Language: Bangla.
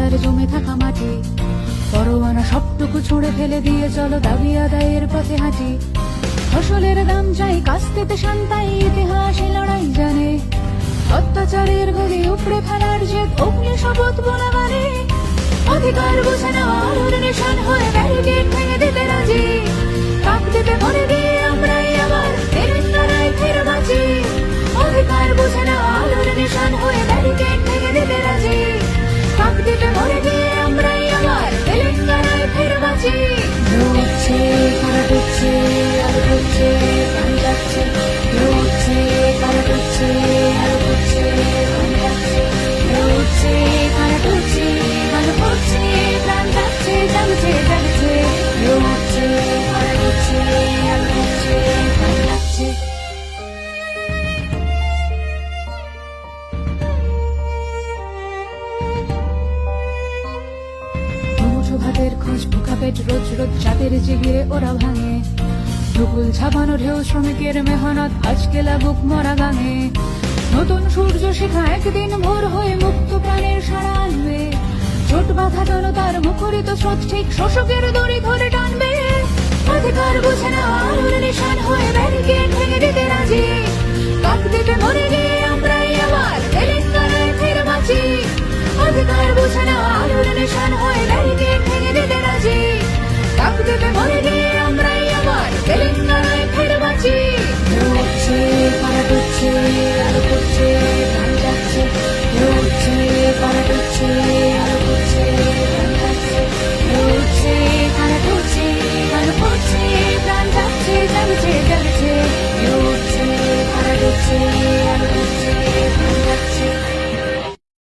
অত্যাচার জমে থাকা মাটি, পরোয়ানা সবটুকু ছুঁড়ে ফেলে দিয়ে চলো দাবি আদায়ের পথে হাঁটি। ফসলের দাম চাই, কাস্তেতে শান্তাই, ইতিহাসে লড়াই জানে, অত্যাচারের গদি উপড়ে ফেলার যে অগ্নি শপথ বলা মানে। অধিকার বুঝে নেওয়া আলোর নিশান হয়ে ব্যারিকেড ভেঙে দিতে রাজি, কাক দিতে মরে দিয়ে আমরাই আবার তেলেঙ্গানায় ফিরে বাঁচি। অধিকার বুঝে নেওয়া আলোর নিশান হয়ে ব্যারিকেড ভেঙে দিতে রাজি, কাক দিতে মরে দিয়ে আমরাই আবার তেলেঙ্গানায় ফিরে বাঁচি। উঠছে কারা ডুবছে, আলো ডুবছে, পানি যাচ্ছে, উঠছে কারা ডুবছে, আলো ডুবছে, পানি যাচ্ছে, উঠছে কারা ডুবছে, আলো পড়ছে, প্রাণ যাচ্ছে, জাগছে জাগছে, উঠছে কারা ডুবছে, আলো ডুবছে, পানি যাচ্ছে। ভাতের খোঁজ ভুকা পেট রোজ রোজ চাঁদের জিগিরে ওরা ভাঙে, ধুকুল ছাপানো ঢেউ শ্রমিকের মেহনত আজকে লাগুক মরা গাঙে। নতুন সূর্য শিখা একদিন ভোর হয়ে মুক্ত প্রাণের সাড়া আনবে, চোট বাঁধা জনতার মুখরিত স্রোত ঠিক শোষকের দড়ি ধরে টানবে। অধিকার বুঝে না আলোর নিশান হয়ে ব্যারিকেড ভেঙে দিতে রাজি, কাক দিতে মরে গিয়ে আমরাই আবার তেলেঙ্গানায় ফিরে বাঁচি। অধিকার বুঝে না আলোর নিশান হয়ে ব্যারিকেড